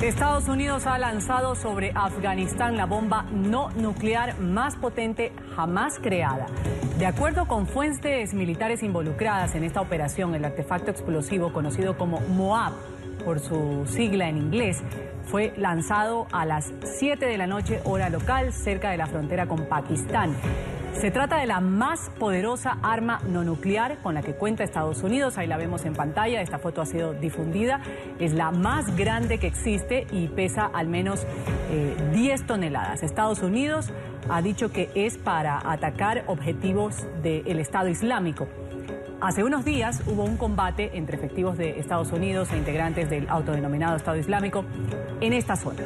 Estados Unidos ha lanzado sobre Afganistán la bomba no nuclear más potente jamás creada. De acuerdo con fuentes militares involucradas en esta operación, el artefacto explosivo conocido como MOAB, por su sigla en inglés, fue lanzado a las 7 de la noche hora local cerca de la frontera con Pakistán. Se trata de la más poderosa arma no nuclear con la que cuenta Estados Unidos. Ahí la vemos en pantalla, esta foto ha sido difundida. Es la más grande que existe y pesa al menos 10 toneladas. Estados Unidos ha dicho que es para atacar objetivos del Estado Islámico. Hace unos días hubo un combate entre efectivos de Estados Unidos e integrantes del autodenominado Estado Islámico en esta zona.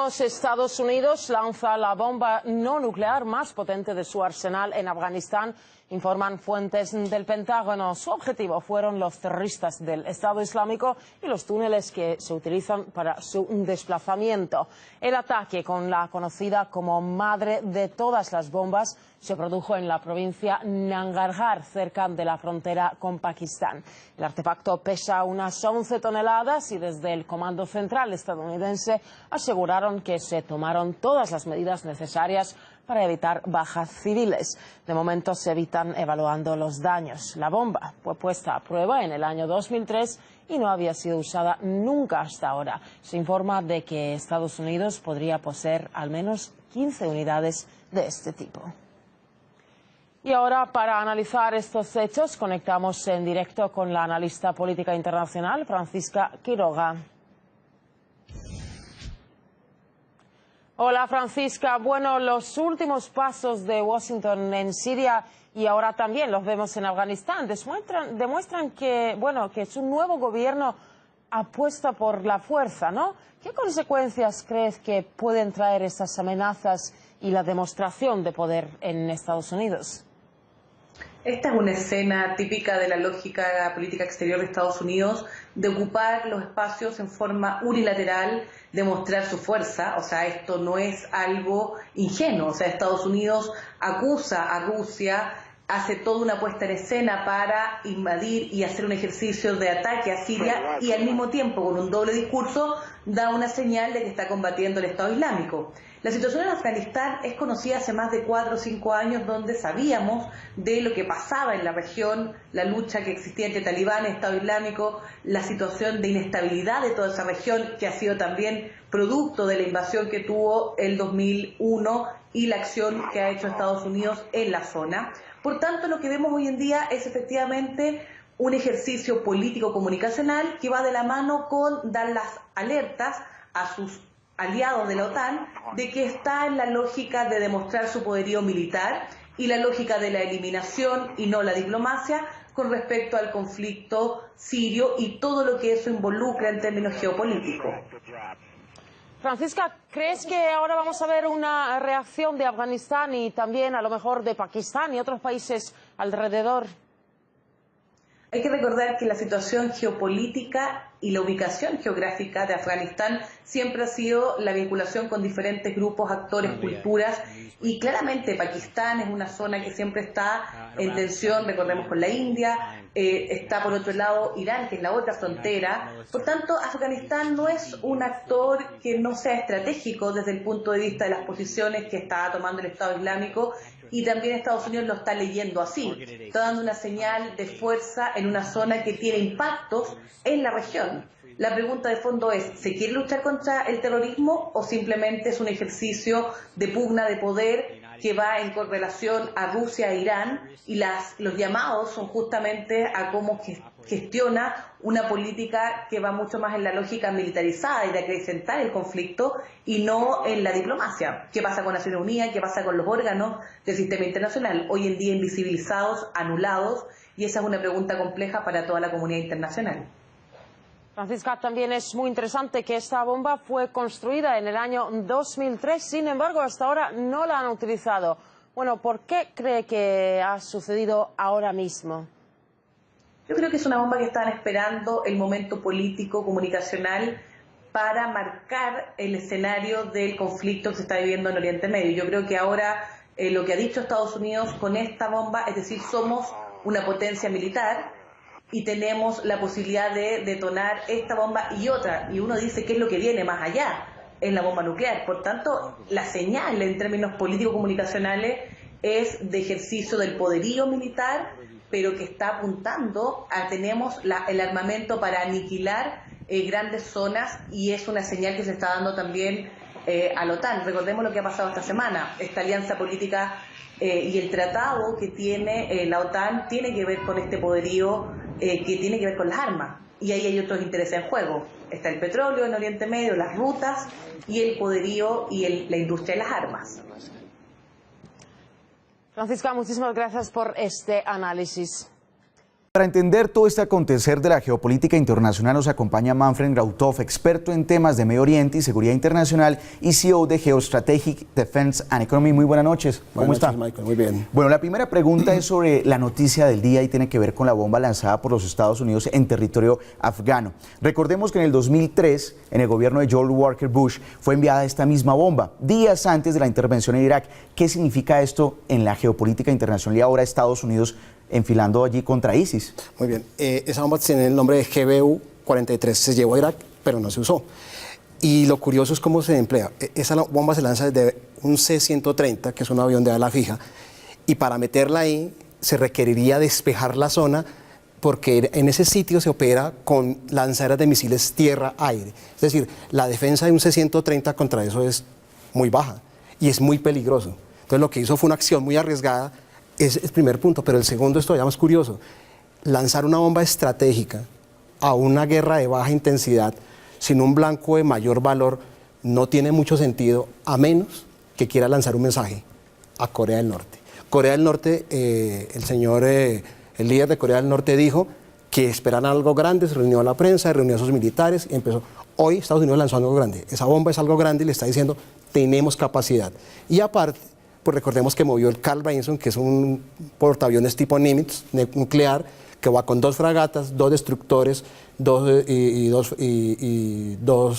Estados Unidos lanza la bomba no nuclear más potente de su arsenal en Afganistán, informan fuentes del Pentágono. Su objetivo fueron los terroristas del Estado Islámico y los túneles que se utilizan para su desplazamiento. El ataque, con la conocida como madre de todas las bombas, se produjo en la provincia Nangarhar, cerca de la frontera con Pakistán. El artefacto pesa unas 11 toneladas y desde el Comando Central estadounidense aseguraron que se tomaron todas las medidas necesarias para evitar bajas civiles. De momento se evitan evaluando los daños. La bomba fue puesta a prueba en el año 2003 y no había sido usada nunca hasta ahora. Se informa de que Estados Unidos podría poseer al menos 15 unidades de este tipo. Y ahora, para analizar estos hechos, conectamos en directo con la analista política internacional, Francisca Quiroga. Hola, Francisca. Bueno, los últimos pasos de Washington en Siria y ahora también los vemos en Afganistán demuestran que, bueno, que su nuevo gobierno apuesta por la fuerza, ¿no? ¿Qué consecuencias crees que pueden traer estas amenazas y la demostración de poder en Estados Unidos? Esta es una escena típica de la lógica política exterior de Estados Unidos, de ocupar los espacios en forma unilateral, de mostrar su fuerza. O sea, esto no es algo ingenuo. O sea, Estados Unidos acusa a Rusia, hace toda una puesta en escena para invadir y hacer un ejercicio de ataque a Siria y al mismo tiempo, con un doble discurso, da una señal de que está combatiendo el Estado Islámico. La situación en Afganistán es conocida hace más de 4 o 5 años, donde sabíamos de lo que pasaba en la región, la lucha que existía entre talibanes y Estado Islámico, la situación de inestabilidad de toda esa región, que ha sido también producto de la invasión que tuvo el 2001 y la acción que ha hecho Estados Unidos en la zona. Por tanto, lo que vemos hoy en día es efectivamente un ejercicio político-comunicacional que va de la mano con dar las alertas a sus aliados de la OTAN de que está en la lógica de demostrar su poderío militar y la lógica de la eliminación y no la diplomacia con respecto al conflicto sirio y todo lo que eso involucra en términos geopolíticos. Francisca, ¿crees que ahora vamos a ver una reacción de Afganistán y también a lo mejor de Pakistán y otros países alrededor? Hay que recordar que la situación geopolítica y la ubicación geográfica de Afganistán siempre ha sido la vinculación con diferentes grupos, actores, culturas, y claramente Pakistán es una zona que siempre está en tensión, recordemos, con la India, está por otro lado Irán, que es la otra frontera. Por tanto, Afganistán no es un actor que no sea estratégico desde el punto de vista de las posiciones que está tomando el Estado Islámico, y también Estados Unidos lo está leyendo así, está dando una señal de fuerza en una zona que tiene impactos en la región. La pregunta de fondo es, ¿se quiere luchar contra el terrorismo o simplemente es un ejercicio de pugna de poder que va en correlación a Rusia e Irán, y los llamados son justamente a cómo gestiona una política que va mucho más en la lógica militarizada y de acrecentar el conflicto y no en la diplomacia? ¿Qué pasa con Naciones Unidas? ¿Qué pasa con los órganos del sistema internacional? Hoy en día invisibilizados, anulados, y esa es una pregunta compleja para toda la comunidad internacional. Francisca, también es muy interesante que esta bomba fue construida en el año 2003, sin embargo, hasta ahora no la han utilizado. Bueno, ¿por qué cree que ha sucedido ahora mismo? Yo creo que es una bomba que estaban esperando el momento político, comunicacional, para marcar el escenario del conflicto que se está viviendo en Oriente Medio. Yo creo que ahora lo que ha dicho Estados Unidos con esta bomba, es decir, somos una potencia militar, y tenemos la posibilidad de detonar esta bomba y otra, y uno dice qué es lo que viene más allá, es la bomba nuclear. Por tanto, la señal en términos político-comunicacionales es de ejercicio del poderío militar, pero que está apuntando a tenemos el armamento para aniquilar grandes zonas, y es una señal que se está dando también a la OTAN. Recordemos lo que ha pasado esta semana, esta alianza política y el tratado que tiene la OTAN tiene que ver con este poderío que tiene que ver con las armas, y ahí hay otros intereses en juego. Está el petróleo en Oriente Medio, las rutas y el poderío y la industria de las armas. Francisca, muchísimas gracias por este análisis. Para entender todo este acontecer de la geopolítica internacional nos acompaña Manfred Grauthoff, experto en temas de Medio Oriente y seguridad internacional y CEO de Geostrategic Defense and Economy. Muy buenas noches. ¿Cómo está? Michael, muy bien. Bueno, la primera pregunta es sobre la noticia del día y tiene que ver con la bomba lanzada por los Estados Unidos en territorio afgano. Recordemos que en el 2003, en el gobierno de George Walker Bush, fue enviada esta misma bomba, días antes de la intervención en Irak. ¿Qué significa esto en la geopolítica internacional y ahora Estados Unidos enfilando allí contra ISIS? Muy bien, esa bomba tiene el nombre de GBU-43, se llevó a Irak, pero no se usó. Y lo curioso es cómo se emplea. Esa bomba se lanza desde un C-130, que es un avión de ala fija, y para meterla ahí se requeriría despejar la zona, porque en ese sitio se opera con lanzaderas de misiles tierra-aire. Es decir, la defensa de un C-130 contra eso es muy baja y es muy peligroso. Entonces lo que hizo fue una acción muy arriesgada. Es el primer punto, pero el segundo es todavía más curioso. Lanzar una bomba estratégica a una guerra de baja intensidad sin un blanco de mayor valor no tiene mucho sentido, a menos que quiera lanzar un mensaje a Corea del Norte. Corea del Norte, el líder de Corea del Norte dijo que esperan algo grande, se reunió a la prensa, reunió a sus militares y empezó. Hoy Estados Unidos lanzó algo grande. Esa bomba es algo grande y le está diciendo, tenemos capacidad. Y aparte, pues recordemos que movió el Carl Vinson, que es un portaaviones tipo Nimitz nuclear, que va con 2 fragatas, 2 destructores, 2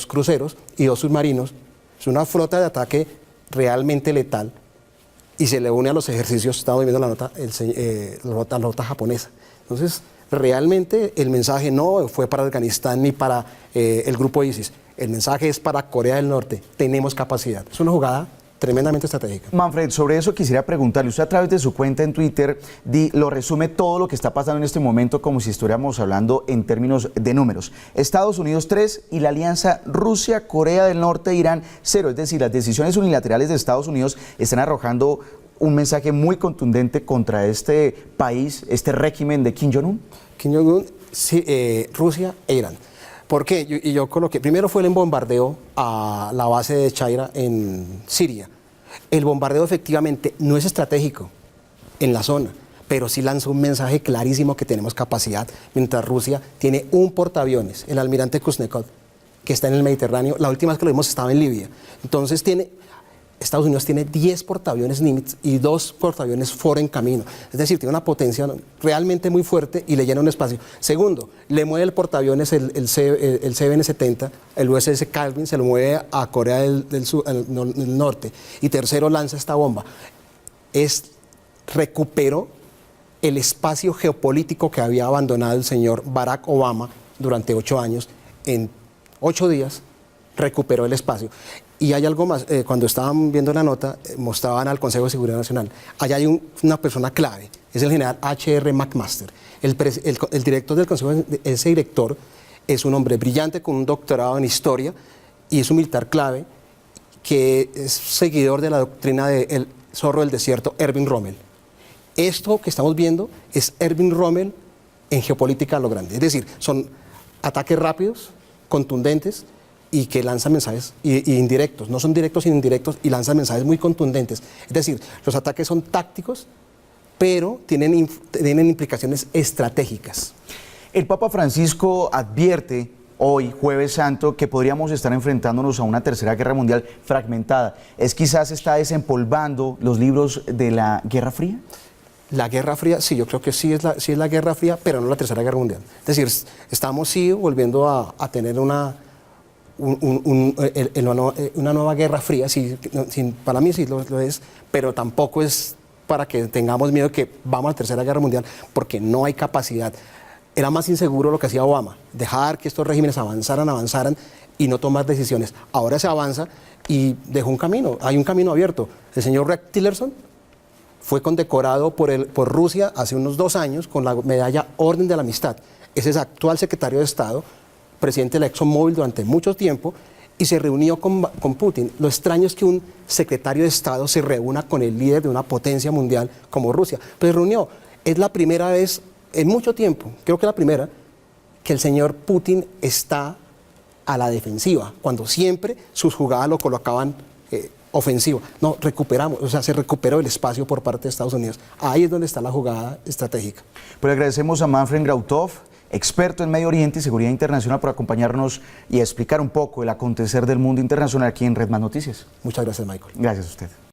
cruceros y 2 submarinos. Es una flota de ataque realmente letal y se le une a los ejercicios, estamos viendo la nota japonesa. Entonces, realmente el mensaje no fue para Afganistán ni para el grupo ISIS. El mensaje es para Corea del Norte. Tenemos capacidad. Es una jugada tremendamente estratégica. Manfred, sobre eso quisiera preguntarle, usted a través de su cuenta en Twitter lo resume todo lo que está pasando en este momento como si estuviéramos hablando en términos de números. Estados Unidos 3 y la alianza Rusia, Corea del Norte, Irán 0, es decir, las decisiones unilaterales de Estados Unidos están arrojando un mensaje muy contundente contra este país, este régimen de Kim Jong-un. Kim Jong-un, sí, Rusia e Irán. ¿Por qué? Yo coloqué, primero fue el bombardeo a la base de Chaira en Siria. El bombardeo efectivamente no es estratégico en la zona, pero sí lanza un mensaje clarísimo que tenemos capacidad, mientras Rusia tiene un portaaviones, el almirante Kuznetsov, que está en el Mediterráneo. La última vez que lo vimos estaba en Libia. Entonces Estados Unidos tiene 10 portaaviones Nimitz y 2 portaaviones Ford en camino. Es decir, tiene una potencia realmente muy fuerte y le llena un espacio. Segundo, le mueve el portaaviones, el CBN-70, el USS Calvin, se lo mueve a Corea del Norte. Y tercero, lanza esta bomba. Recuperó el espacio geopolítico que había abandonado el señor Barack Obama durante 8 años. En 8 días recuperó el espacio. Y hay algo más, cuando estaban viendo la nota, mostraban al Consejo de Seguridad Nacional. Allá hay una persona clave, es el general H.R. McMaster. El director del Consejo, ese director es un hombre brillante con un doctorado en historia y es un militar clave que es seguidor de la doctrina del zorro del desierto, Erwin Rommel. Esto que estamos viendo es Erwin Rommel en geopolítica a lo grande. Es decir, son ataques rápidos, contundentes, y que lanzan mensajes indirectos, no son directos sino indirectos, y lanzan mensajes muy contundentes. Es decir, los ataques son tácticos, pero tienen implicaciones estratégicas. El Papa Francisco advierte hoy, Jueves Santo, que podríamos estar enfrentándonos a una tercera guerra mundial fragmentada. ¿Es quizás está desempolvando los libros de la Guerra Fría? La Guerra Fría, sí, yo creo que sí es la Guerra Fría, pero no la Tercera Guerra Mundial. Es decir, estamos sí volviendo a tener una nueva Guerra Fría, sí, para mí sí lo es, pero tampoco es para que tengamos miedo que vamos a la Tercera Guerra Mundial, porque no hay capacidad. era más inseguro lo que hacía Obama, dejar que estos regímenes avanzaran y no tomar decisiones. Ahora se avanza y dejó un camino, hay un camino abierto. El señor Rex Tillerson fue condecorado por Rusia hace unos 2 años con la medalla Orden de la Amistad. Ese es actual secretario de Estado, presidente de la ExxonMobil durante mucho tiempo, y se reunió con Putin. Lo extraño es que un secretario de Estado se reúna con el líder de una potencia mundial como Rusia. Pero se reunió. Es la primera vez en mucho tiempo, creo que la primera, que el señor Putin está a la defensiva, cuando siempre sus jugadas lo colocaban ofensivo. No, recuperamos, o sea, se recuperó el espacio por parte de Estados Unidos. Ahí es donde está la jugada estratégica. Pues agradecemos a Manfred Grautov, experto en Medio Oriente y Seguridad Internacional, por acompañarnos y explicar un poco el acontecer del mundo internacional aquí en Red Más Noticias. Muchas gracias, Michael. Gracias a usted.